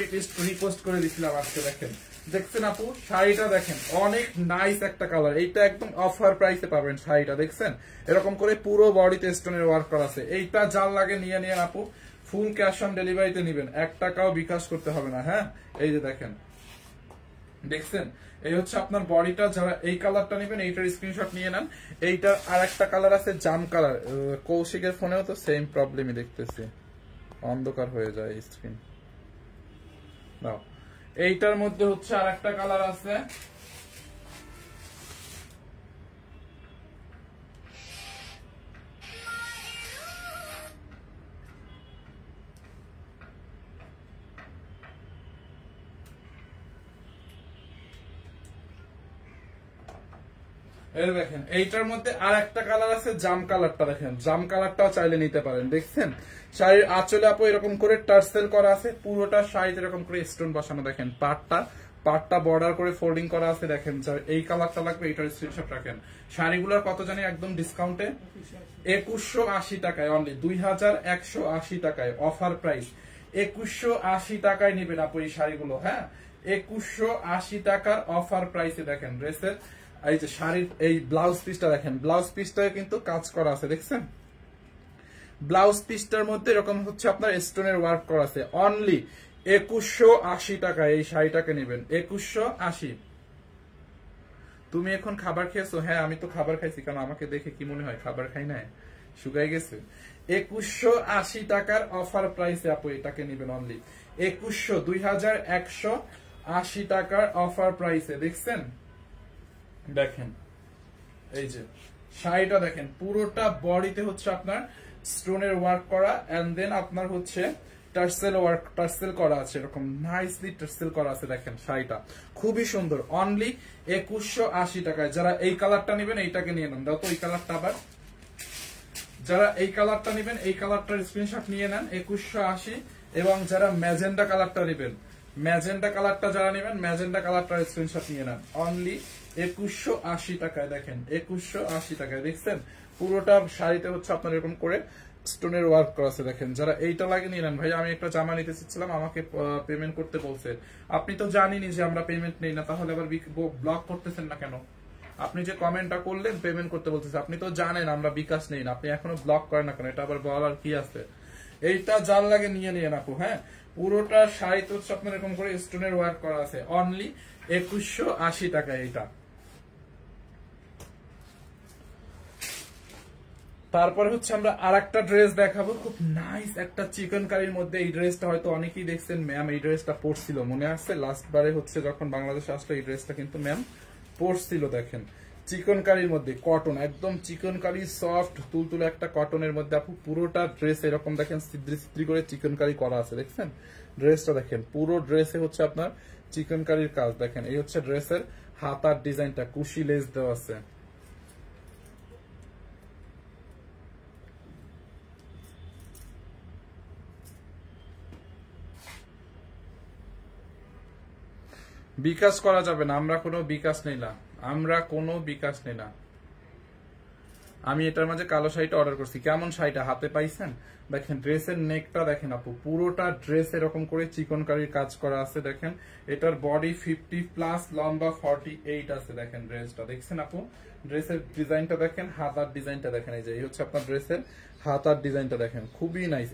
রিপোস্ট করে দিছিলাম আজকে। দেখেন দেখছেন আপু, শাড়িটা দেখেন অনেক নাইস একটা কালার। এইটা একদম অফার প্রাইসে পাবেন শাড়িটা। দেখছেন এরকম করে পুরো বডিতে স্টোনের ওয়ার্ক করা আছে। এইটা যার লাগে নিয়ে নিন আপু, ফুল ক্যাশ অন ডেলিভারিতে নিবেন, 1 টাকাও বিকাশ করতে হবে না। হ্যাঁ, এই যে দেখেন, দেখছেন এই হচ্ছে আপনার বডিটা। যারা এই কালারটা নেবেন এইটার স্ক্রিনশট নিয়ে নেন। এইটার আর একটা কালার আছে জাম কালার। কৌশিকের ফোনেও তো সেম প্রবলেমই দেখতেছি, অন্ধকার হয়ে যায় স্ক্রিন। নাও, এইটার মধ্যে হচ্ছে আর একটা কালার আছে। এই দেখেন এইটার মধ্যে আর একটা কালার আছে জাম কালারটা। দেখেন জাম কালারটাও চাইলে নিতে পারেন। দেখছেন শাড়ির আঁচলে আপু এরকম করে টার্সেল করা আছে, পুরোটা শাড়িতে এরকম করে স্টোন বসানো। দেখেন পাটটা বর্ডার করে ফোল্ডিং করা আছে। দেখেন এই কালারটা লাগবে, এইটার স্ক্রিনশট রাখেন। শাড়িগুলোর কত জানি একদম ডিসকাউন্টে 2180 টাকায়, অনলি 2180 টাকায় অফার প্রাইস। 2180 টাকায় নেবেন আপু এই শাড়িগুলো। হ্যাঁ, 2180 টাকার অফার প্রাইসে। দেখেন ড্রেসের এই যে শাড়ির এই ব্লাউজ পিসটা দেখেন, ব্লাউজ পিসটায় কিন্তু কাজ করা আছে। দেখছেন ব্লাউজ পিসটার মধ্যে এরকম হচ্ছে আপনার স্টোনের ওয়ার্ক করা আছে। অনলি 2180 টাকায় এই শাড়িটাকে নেবেন, 2180। তুমি এখন খাবার খেয়েছো? হ্যাঁ, আমি তো খাবার খাইছি। কারণ আমাকে দেখে কি মনে হয় খাবার খাই না, শুকাই গেছে। 2180 টাকার অফার প্রাইসে আপু এটাকে নেবেন, অনলি 2180 টাকার অফার প্রাইসে। দেখছেন দেখেন এই যে শাড়িটা দেখেন, পুরোটা বডিতে হচ্ছে আপনার স্টোনের ওয়ার্ক করা, এন্ড দেন আপনার হচ্ছে টার্সেল করা আছে, এরকম নাইসলি টার্সেল করা আছে। দেখেন শাড়িটা খুবই সুন্দর, অনলি 2180 টাকায়। যারা এই কালারটা নেবেন এইটাকে নিয়ে নেন। দাও তো এই কালারটা আবার। যারা এই কালারটা নেবেন এই কালারটার স্ক্রিনশট নিয়ে নেন, 2180। এবং যারা ম্যাজেন্ডা কালারটা নেবেন, ম্যাজেন্ডা কালারটা যারা নেবেন ম্যাজেন্ডা কালারটার স্ক্রিনশট নিয়ে নেন, অনলি 2180 টাকায়। দেখেন 2180 টাকায়। দেখছেন পুরোটা শাড়িতে হচ্ছে আপনার এরকম করে স্টোনের ওয়ার্ক করা আছে। দেখেন যারা এইটা লাগে নিয়ে নেন। ভাই আমি একটা জামা নিতে চাচ্ছিলাম, আমাকে পেমেন্ট করতে বলছে। আপনি তো জানেনই যে আমরা পেমেন্ট নেই না, তাহলে আবার ব্লক করতেছেন না কেন? আপনি যে কমেন্টটা করলেন পেমেন্ট করতে বলতেছে, আপনি তো জানেন আমরা বিকাশ নেই না, আপনি এখনো ব্লক করেন না কেন? এটা আবার বলার কি আছে? এইটা যার লাগে নিয়ে নিয়ে আপু। হ্যাঁ, পুরোটা শাড়িতে হচ্ছে আপনার এরকম করে স্টোনের ওয়ার্ক করা আছে, অনলি 2180 টাকায় এইটা। তারপরে হচ্ছে আমরা আর একটা ড্রেস দেখাবো, খুব নাইস একটা চিকেন কারির মধ্যে। এই ড্রেসটা হয়তো অনেকেই দেখছেন, ম্যাম এই ড্রেসটা পরছিল, মনে আছে লাস্ট বারে হচ্ছে যখন বাংলাদেশে আসলো এই ড্রেসটা কিন্তু ম্যাম পরছিল। দেখেন চিকনকারির মধ্যে কটন, একদম চিকনকারি সফট তুলতুলে একটা কটনের মধ্যে আপু পুরোটা ড্রেস এরকম দেখেন সিদ্রি সিদ্রি করে চিকনকারি করা আছে, দেখছেন ড্রেসটা দেখেন পুরো ড্রেসে হচ্ছে আপনার চিকনকারির কাজ। দেখেন এই হচ্ছে ড্রেসের হাতার ডিজাইনটা, কুশি লেস দেওয়া আছে। বিকাশ করা যাবে না, আমরা কোনো বিকাশ নেই না, আমরা কোনো বিকাশ নেই না। আমি এটার মাঝে কালো শাড়িটা অর্ডার করছি, কেমন শাড়িটা হাতে পাইছেন? দেখেন ড্রেসের নেকটা দেখেন আপু, পুরোটা ড্রেস এরকম করে চিকনকারির কাজ করা আছে। দেখেন এটার বডি 50+, লম্বা 48 আছে। দেখেন ড্রেসটা দেখছেন আপু, ড্রেসের ডিজাইনটা দেখেন, হাতার ডিজাইনটা দেখেন, এই যে এই হচ্ছে আপনার ড্রেসের হাতার ডিজাইনটা দেখেন, খুবই নাইস।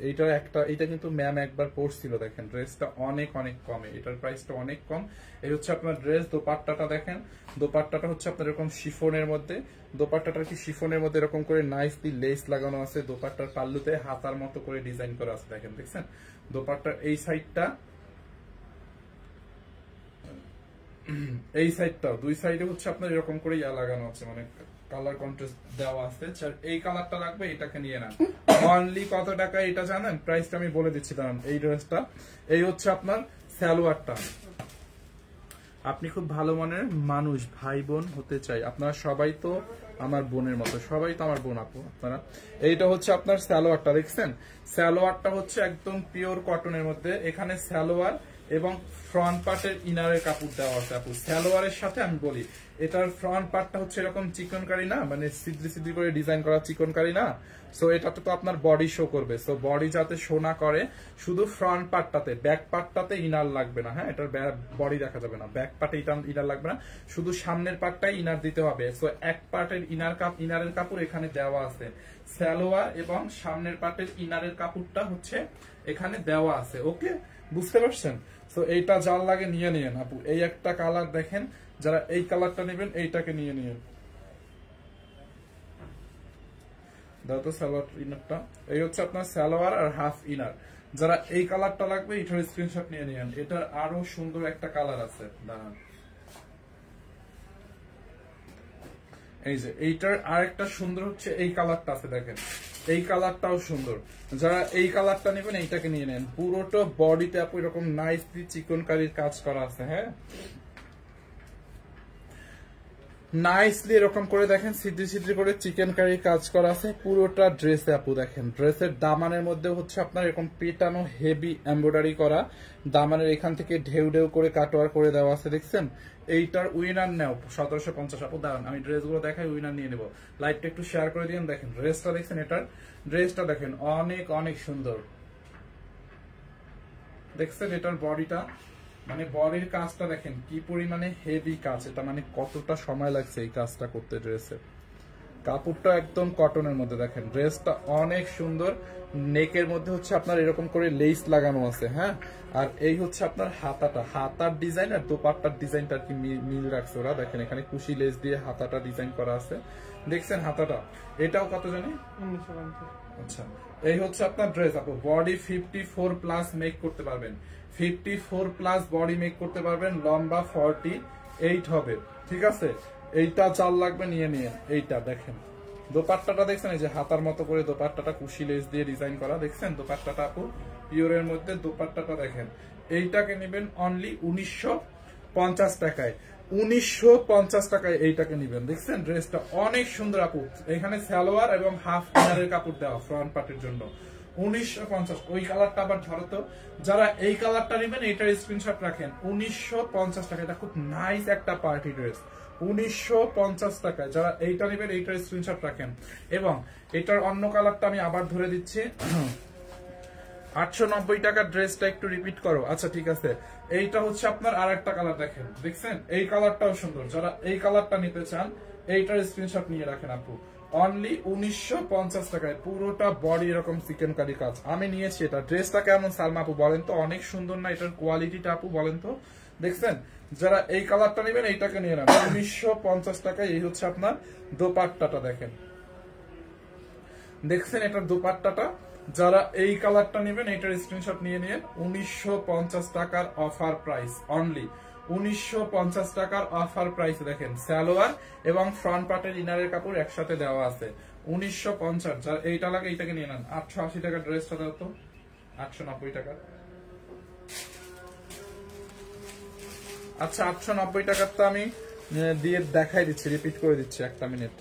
এটা কিন্তু ম্যাম একবার পরছিল। দেখেন ড্রেসটা অনেক অনেক কমে, এটার প্রাইসটা অনেক কম। এই হচ্ছে আপনার ড্রেস। দোপাট্টাটা দেখেন, দোপাট্টাটা হচ্ছে আপনার এরকম শিফনের মধ্যে, দোপাট্টাটা কি শিফনের মধ্যে এরকম করে নাইসলি লেস লাগানো আছে। দোপাট্টার পাল্লুতে হাতার মতো করে ডিজাইন করা আছে। দেখেন দেখছেন দোপাট্টার এই সাইডটা, এই সাইডটা, দুই সাইডে হচ্ছে আপনার এরকম করে ইয়া লাগানো আছে, মানে কালার কন্ট্রাস্ট দেওয়া আছে। এই কালারটা লাগবে, এটাকে নিয়ে নেন। অনলি কত টাকা এটা জানেন? প্রাইসটা আমি বলে দিচ্ছি দাঁড়ান। এই ড্রেসটা, এই হচ্ছে আপনার সালোয়ারটা। আপনি খুব ভালো মনের মানুষ, ভাই বোন হতে চাই, আপনারা সবাই তো আমার বোনের মতো, সবাই তো আমার বোন আপু আপনারা। এইটা হচ্ছে আপনার সালোয়ারটা, দেখছেন সালোয়ারটা হচ্ছে একদম পিওর কটনের মধ্যে। এখানে সালোয়ার এবং ফ্রন্ট পার্টের ইনারের কাপড় দেওয়া আছে আপু। সালোয়ারের সাথে আমি বলি, এটার ফ্রন্ট পার্টটা হচ্ছে এরকম চিকনকারি না, মানে সিদ্রি সিদ্রি করে ডিজাইন করা চিকনকারি না। সো এটাতে তো আপনার বডি শো করবে, সো বডি যাতে শো না করে শুধু ফ্রন্ট পার্টটাতে, ব্যাক পার্টটাতে ইনার লাগবে না। হ্যাঁ, এটার বডি দেখা যাবে না, ব্যাক পার্টে ইনার লাগবে না, শুধু সামনের পার্টটাই ইনার দিতে হবে। সো এক পার্টের ইনারের কাপড় এখানে দেওয়া আছে, সালোয়ার এবং সামনের পার্টের ইনারের কাপড়টা হচ্ছে এখানে দেওয়া আছে। ওকে, বুঝতে পারছেন? সো এইটা যার লাগে নিয়ে নিয়েন আপু। এই একটা কালার দেখেন, যারা এই কালারটা নেবেন এইটাকে নিয়ে নিয়েন। দাও তো সালোয়ার ইনারটা, এই হচ্ছে আপনার সালোয়ার আর হাফ ইনার। যারা এই কালারটা লাগবে এটার স্ক্রিনশট নিয়ে নিয়েন। এটার আরো সুন্দর একটা কালার আছে, দাঁড়ান এই যে এইটার আরেকটা সুন্দর হচ্ছে এই কালারটা আছে, দেখেন এই কালারটাও সুন্দর। যারা এই কালারটা নেবেন এইটাকে নিয়ে নেন। পুরোটা বডিতে আপু এরকম নাইসলি চিকনকারির কাজ করা আছে। হ্যাঁ, নাইসলি এরকম করে দেখেন সিদ্রি সিদ্রি করে চিকেন কারি কাজ করা আছে পুরোটা ড্রেসে আপু। দেখেন ড্রেসের দামানের মধ্যে হচ্ছে আপনার এরকম পেটানো হেভি এমব্রয়ডারি করা, দামানের এখান থেকে ঢেউ ঢেউ করে কাটোয়ার করে দেওয়া আছে। দেখছেন এইটার উইনার নেও 1750 আপু। দাঁড়ান আমি ড্রেসগুলো দেখাই, উইনার নিয়ে নেবো। লাইভটা একটু শেয়ার করে দিন। দেখেন ড্রেসটা দেখছেন, এটার ড্রেসটা দেখেন অনেক অনেক সুন্দর। দেখছেন এটার বডিটা, মানে বডির কাজটা দেখেন কি পরিমানে হেভি কাজ। এটা মানে কতটা সময় লাগছে এই কাজটা করতে। ড্রেসের কাপড়টা একদম কটনের মধ্যে। দেখেন ড্রেসটা অনেক সুন্দর। নেকের মধ্যে হচ্ছে আপনার এরকম করে লেস লাগানো আছে। হ্যাঁ, আর এই হচ্ছে আপনার হাতাটা, হাতার ডিজাইন আর দোপাট্টার ডিজাইনটা আর কি মিল রাখছে ওরা। দেখেন এখানে কুশি লেস দিয়ে হাতাটা ডিজাইন করা আছে। দেখছেন হাতাটা, এটাও কত জানি 1950। আচ্ছা, এই হচ্ছে আপনার ড্রেস আপু। বডি 54+ মেক করতে পারবেন, 54+ বডি মেক করতে পারবেন। লম্বা 48 হবে, ঠিক আছে। এইটা চাল লাগবে নিয়ে নিয়ে। এইটা দেখেন দোপাট্টাটা দেখছেন, এই যে হাতার মতো করে দোপাট্টাটা কুশি লেস দিয়ে ডিজাইন করা। দেখছেন দোপাট্টাটা আপু পিওরের মধ্যে। দোপাট্টাটা দেখেন, এইটাকে নেবেন অনলি 1950 টাকায়। 1950 টাকায় এইটাকে নিবেন। দেখছেন ড্রেসটা অনেক সুন্দর আপু। এখানে সালোয়ার এবং হাফ ইনারের কাপড় দেওয়া ফ্রন্ট পার্টের জন্য। 1950। ওই কালারটা আবার ধরো তো, যারা এই কালারটা নেবেন এইটার স্ক্রিনশট রাখেন। 1950 টাকা, এটা খুব নাইস একটা পার্টি ড্রেস। 1950 টাকায় যারা এইটা নেবেন এইটার স্ক্রিনশট রাখেন। এবং এটার অন্য কালারটা আমি আবার ধরে দিচ্ছি। 890 টাকার ড্রেসটা একটু রিপিট করো। আচ্ছা ঠিক আছে, এইটা হচ্ছে আপনার আর একটা কালার। দেখেন দেখছেন এই কালারটাও সুন্দর। যারা এই কালারটা নিতে চান এইটার স্ক্রিনশট নিয়ে রাখেন আপু। অনলি 1950 টাকায় পুরোটা বডি এরকম চিকেন কারি কাজ। আমি নিয়েছি এটা। ড্রেসটা কেমন সালমা আপু বলেন তো? অনেক সুন্দর না এটার কোয়ালিটিটা আপু? বলেন তো। দেখছেন যারা এই কালারটা নেবেন এইটাকে নিয়ে নেন 1950 টাকায়। এই হচ্ছে আপনার দোপাট্টাটা। দেখেন দেখছেন এটার দোপাট্টাটা যারা এই কালারটা নেবেন এইটার স্ক্রিনশট নিয়ে নিন। 1950 টাকার অফার প্রাইস, অনলি 1950 টাকার অফার প্রাইস। দেখেন সালোয়ার এবং ফ্রন্ট পার্টের ইনারের কাপড় একসাথে দেওয়া আছে 1950। যার এইটা লাগে এইটাকে নিয়ে নেন। 880 টাকার ড্রেসটা দাও তো, 890 টাকা। আচ্ছা 890 টাকার তো আমি দিয়ে দেখাই দিচ্ছি, রিপিট করে দিচ্ছি একটা মিনিট।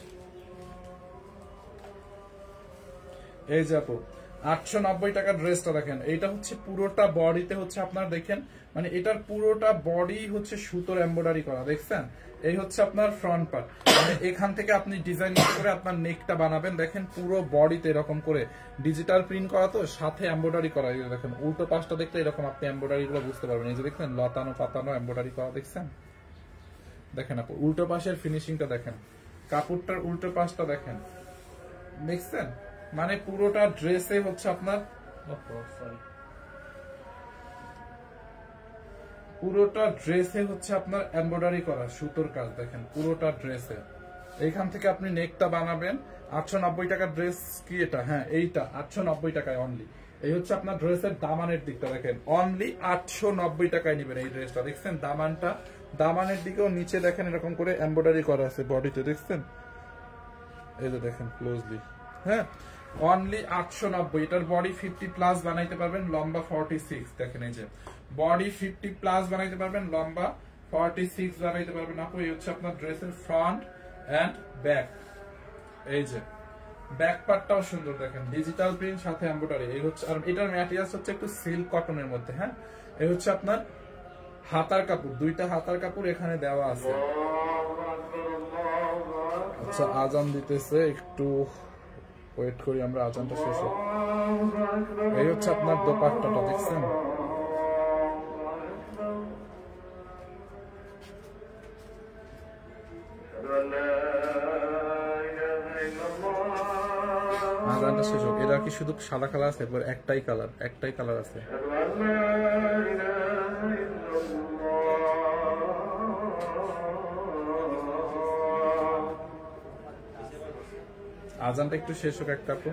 এই যে আপু 890 টাকার ড্রেসটা দেখেন, এইটা হচ্ছে পুরোটা বডিতে হচ্ছে আপনার দেখেন, মানে এটার পুরোটা বডি হচ্ছে সুতোর এমব্রয়ডারি করা, দেখছেন? এই হচ্ছে আপনার ফ্রন্ট পার্ট, মানে এখান থেকে আপনি ডিজাইন করে আপনার নেকটা বানাবেন। দেখেন পুরো বডিতে এরকম করে ডিজিটাল প্রিন্ট করা, তো সাথে এমব্রয়ডারি করা। দেখেন উল্টো পাশটা দেখলে এরকম আপনি এমব্রয়ডারি গুলো বুঝতে পারবেন। এই যে দেখছেন লতানো পাতানো এমব্রয়ডারি করা, দেখছেন? দেখেন আপু উল্টো পাশের ফিনিশিংটা দেখেন, কাপড়টার উল্টো পাশটা দেখেন, দেখছেন? মানে পুরোটা ড্রেসে হচ্ছে আপনার পুরোটা ড্রেসে হচ্ছে আপনার এমব্রয়ডারি করা সুতোর কাজ। দেখেন পুরোটা ড্রেসে এইখান থেকে আপনি নেকটা বানাবেন। 890 টাকার ড্রেস কি এটা? হ্যাঁ এইটা 890 টাকায় অনলি। এই হচ্ছে আপনার ড্রেসের দামানের দিকটা দেখেন, অনলি 890 টাকায় নেবেন এই ড্রেসটা। দেখছেন দামানটা, দামানের দিকেও নিচে দেখেন এরকম করে এমব্রয়ডারি করা আছে বডিতে, দেখছেন? এই যে দেখেন ক্লোজলি, হ্যাঁ অনলি 890। এটার বডি 50 প্লাস বানাইতে পারবেন, লম্বা 46। দেখেন এই যে বডি 50 প্লাস বানাইতে পারবেন, লম্বা 46 বানাইতে পারবেন আপু। এই হচ্ছে আপনার ড্রেসের ফ্রন্ট এন্ড ব্যাক। এই যে ব্যাক পার্টটাও সুন্দর, দেখেন ডিজিটাল প্রিন্ট সাথে এমব্রয়ডারি। এই হচ্ছে, আর এটার ম্যাটেরিয়ালস হচ্ছে একটু সিল্ক কটনের মধ্যে। হ্যাঁ এই হচ্ছে আপনার হাতার কাপড়, দুইটা হাতার কাপড় এখানে দেওয়া আছে। আচ্ছা আজান দিতেছে, একটু ওয়েট করি আমরা, আজানটা শেষ হোক। এই হচ্ছে আপনার দোপাট্টাটা, দেখছেন? আজানটা শেষ হোক। এটা কি শুধু সাদা কালার আছে? একটাই কালার, একটাই কালার আছে। আজানটা একটু শেষ হোক একটা আপু।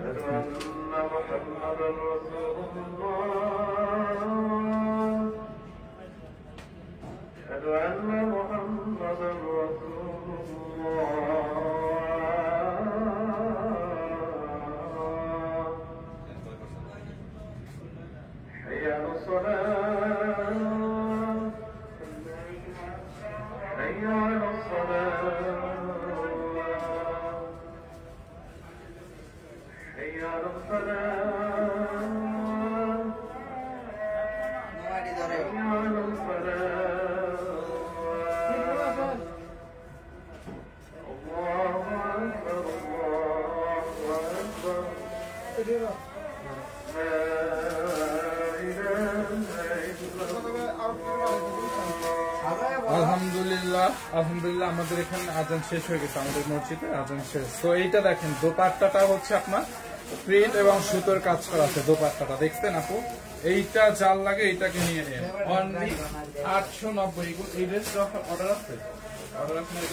আলহামদুলিল্লাহ, আলহামদুলিল্লাহ আমাদের এখানে আজান শেষ হয়ে গেছে, আমাদের মসজিদে আজান শেষ। তো এইটা দেখেন দোপাট্টাটা হচ্ছে আপনার প্রিন্ট এবং সুতোর কাজ করা আছে দোপাট্টাটা, দেখছেন আপু? এইটা যার লাগে এইটাকে নিয়ে নেন, অনলি 890। এই ড্রেসটা অর্ডার আছে, অর্ডার আছে না?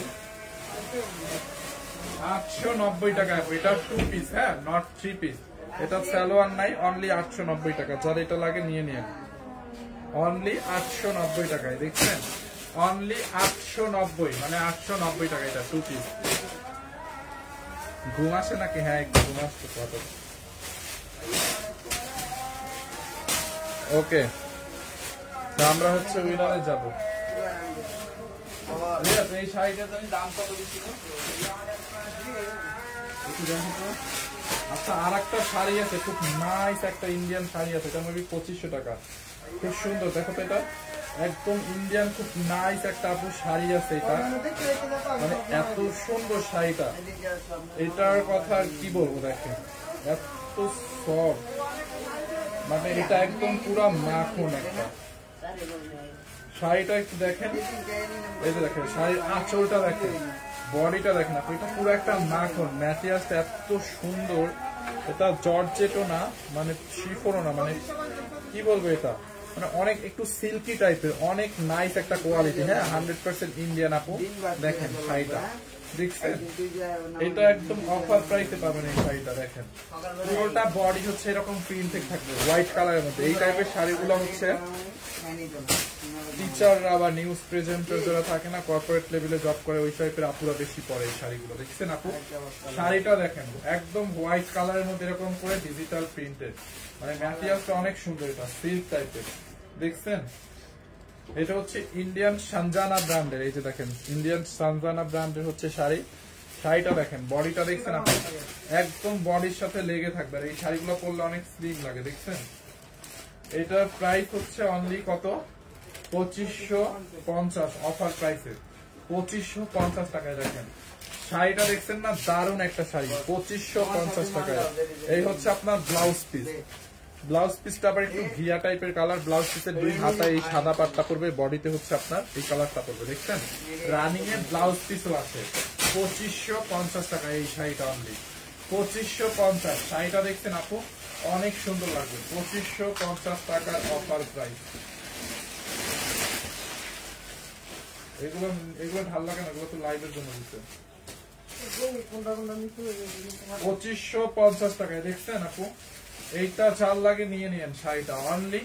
890 টাকা। এটা 2 পিস, হ্যাঁ নট 3 পিস। এটা সালোয়ার নাই, অনলি 890 টাকা। যার এটা লাগে নিয়ে নিন, অনলি 890 টাকায়, দেখছেন? অনলি 890, মানে 890 টাকা। এটা 2 পিস। ঘুম আসে নাকি? হ্যাঁ একটু ঘুম আসছে কত। ওকে তো আমরা হচ্ছে উইনারে যাবো। এই শাড়িটার দাম কত বেশি? আচ্ছা আর একটা শাড়ি আছে, খুব নাইস একটা ইন্ডিয়ান শাড়ি আছে, এটা মেবি 2500 টাকা। খুব সুন্দর, দেখো তো এটা একদম ইন্ডিয়ান খুব নাইস একটা আপু শাড়ি আছে। এটা মানে এত সুন্দর শাড়িটা, এটার কথা আর কি বলবো, দেখেন এত সফট, মানে এটা একদম পুরো মাখন একটা শাড়িটা। একটু দেখেন, এই যে দেখেন শাড়ির আঁচলটা দেখেন, বডিটা দেখেন, এটা পুরো একটা মাখন। ম্যাটেরিয়ালটা এত সুন্দর, এটা জর্জেটও না, মানে শিফনও না, মানে কি বলবো, এটা মানে অনেক একটু সিল্কি টাইপের, অনেক নাইস একটা কোয়ালিটি। হ্যাঁ 100% ইন্ডিয়ান আপু। দেখেন শাড়িটা দেখছেন, এটা একদম অফার প্রাইসে পাবেন এই শাড়িটা। দেখেন পুরোটা বডি হচ্ছে এরকম প্রিন্টেড থাকবে হোয়াইট কালারের মধ্যে। এই টাইপের শাড়িগুলো হচ্ছে টিচাররা বা নিউজ প্রেজেন্টার যারা থাকে না, কর্পোরেট লেভেলে জব করে, ওই টাইপের আপুরা বেশি পরে এই শাড়িগুলো। দেখছেন আপু শাড়িটা দেখেন একদম হোয়াইট কালারের মধ্যে এরকম করে ডিজিটাল প্রিন্টেড, মানে ম্যাটেরিয়ালটা অনেক সুন্দর, এটা সিল্ক টাইপের। দেখছেন এটা হচ্ছে ইন্ডিয়ান সানজানা ব্র্যান্ডের। এই যে দেখেন ইন্ডিয়ান সানজানা ব্র্যান্ডের হচ্ছে শাড়ি। শাড়িটা দেখেন, বডিটা দেখছেন আপনি একদম বডির সাথে লেগে থাকবে। আর এই শাড়িগুলো পরলে অনেক স্লিম লাগে। দেখছেন এটার প্রাইস হচ্ছে অনলি কত, 2550 অফার প্রাইসে 2550 টাকায়। দেখেন শাড়িটা দেখছেন না, দারুণ একটা শাড়ি 2550 টাকায়। এই হচ্ছে আপনার ব্লাউজ পিস। ব্লাউজ পিসটা আবার একটু ঘিয়া টাইপের কালার। ব্লাউজ পিসের দুই হাতায় এই সাদা পাটটা পড়বে, বডিতে হচ্ছে আপনার এই কালারটা পড়বে। দেখছেন রানিং এর ব্লাউজ পিসও আছে। 2550 টাকা এই শাড়িটা অনলি 2550। শাড়িটা দেখছেন আপু অনেক সুন্দর লাগবে, 2550 টাকার অফার প্রাইস। এগুলো এগুলো ভাল লাগে না, এগুলো তো লাইভের জন্য দিচ্ছে। 2550 টাকায় দেখছেন আপু, এইটা চাল লাগে নিয়ে নিয়েন শাড়িটা অনলি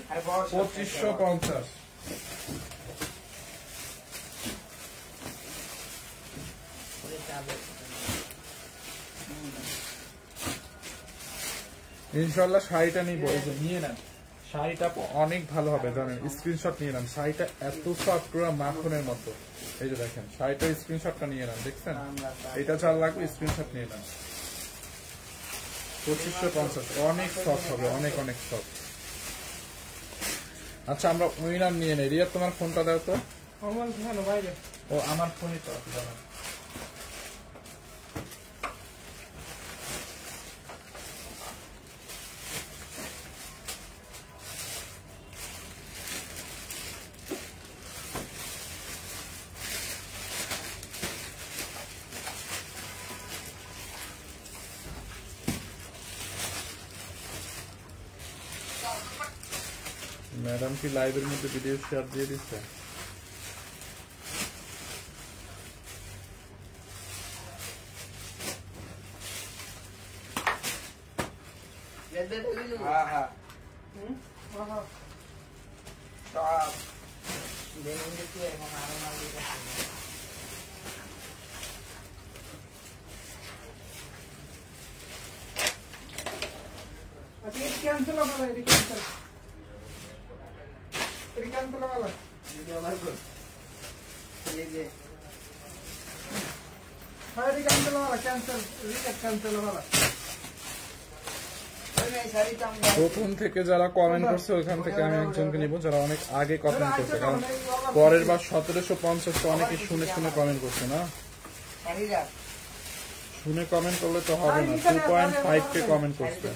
2550। ইনশাল্লাহ শাড়িটা নিবো, এই যে নিয়ে নেন। শাড়িটা অনেক ভালো হবে জানেন, স্ক্রিনশট নিয়ে নেন। শাড়িটা এত সফট পুরো মাখনের মতো। এই যে দেখেন শাড়িটা স্ক্রিনশটটা নিয়ে নেন। দেখছেন এটা চাল লাগবে, স্ক্রিনশট নিয়ে নেন। 2550 অনেক সফট হবে, অনেক অনেক সফট। আচ্ছা আমরা উইনার নিয়ে নেই। রিয়া তোমার ফোনটা দাও তো। ও আমার ফোনই তো জানা। ম্যাডাম কি লাইভের মধ্যে ভিডিও শেয়ার দিয়ে দিচ্ছে? ক্যান্সেল হবে, ক্যান্সেল ক্যান্সেল হবে। প্রথম থেকে যারা কমেন্ট করছে ওইখান থেকে আমি একজনকে নিব যারা অনেক আগে কমেন্ট করছে, কারণ পরের বার 1750 তো অনেকে শুনে শুনে কমেন্ট করছে না, শুনে কমেন্ট করলে তো হবে না। 2.5 কে কমেন্ট করছে।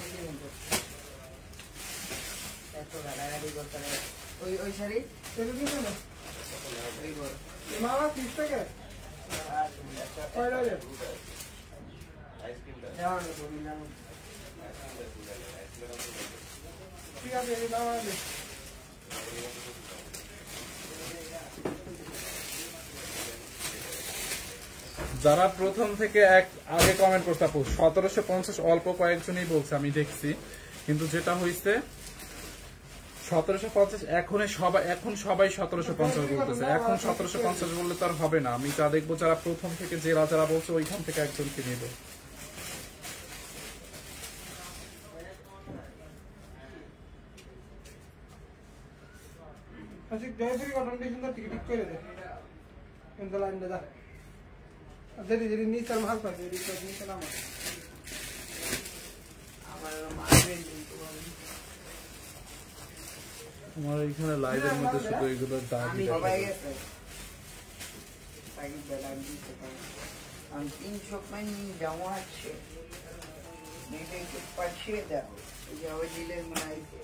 ঠিক আছে যারা প্রথম থেকে আগে কমেন্ট করতে 1750 অল্প কয়েকজনই বলছে আমি দেখছি, কিন্তু যেটা হয়েছে 1750 এখন সবাই 1750 বলতেছে। এখন 1750 বললে তো আর হবে না। আমি যা দেখবো যারা প্রথম থেকে যারা বলছে ওইখান থেকে একজনকে নিব। তোমার এইখানে লাইভের মধ্যে শুধু এগুলোর দাম আমি 300 পানি জমা আছে, একটু পাঠিয়ে দাও। ওই দিলের মাইকে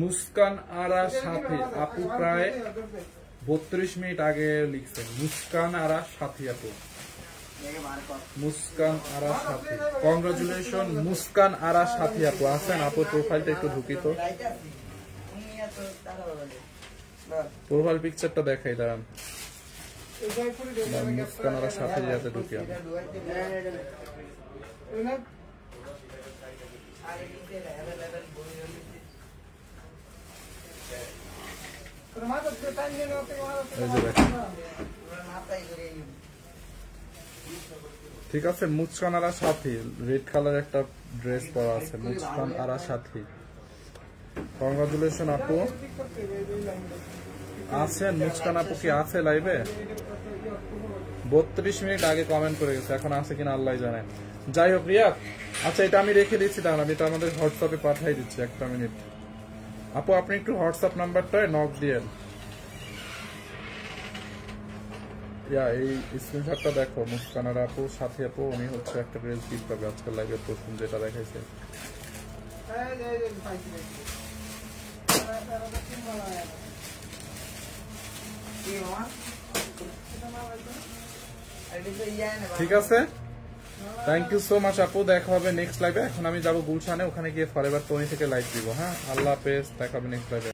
মুস্কান আরা সাথী আপু প্রায় 32 মিনিট আগে লিখছেন। মুস্কান আরা সাথী আপু মুস্কান আরা সাথী, কংগ্রাচুলেশন মুস্কান আরা সাথী আপু। আছেন আপুর প্রোফাইলটা একটু ঢুকি তো, প্রোফাইল পিকচারটা দেখাই দাঁড়ান। মুস্কান আরা সাথী যাতে ঢুকি আমি। এই যে দেখেন, ঠিক আছে। মুস্কান আরা সাথী, রেড কালার একটা ড্রেস পরা আছে, মুস্কান আরা সাথী। কংগ্রাচুলেশন আপু। আছেন মুস্কান আপু, কি আছে লাইভে? 32 মিনিট আগে কমেন্ট করে গেছে, এখন আছে কিনা আল্লাহ জানে। যাই হোক রিয়া, আচ্ছা এটা আমি রেখে দিচ্ছি, তাহলে আমি এটা আমাদের হোয়াটসঅ্যাপে পাঠিয়ে দিচ্ছি। একটা মিনিট আপু, আপনি একটু হোয়াটসঅ্যাপ নাম্বারটায় নক দিয়েন। এই স্ক্রিনশটটা দেখো, মুস্কানার আপু সাথী আপু, উনি হচ্ছে একটা ড্রেস গিফট পাবে আজকাল লাইভে প্রথম যেটা দেখাইছে। ঠিক আছে, থ্যাংক ইউ সো মাচ আপু। দেখা হবে নেক্সট লাইভে। এখন আমি যাবো গুলশানে, ওখানে গিয়ে ফরএভার 20 থেকে লাইভ দিব। হ্যাঁ, আল্লাহ হাফেজ, দেখা হবে নেক্সট লাইভে।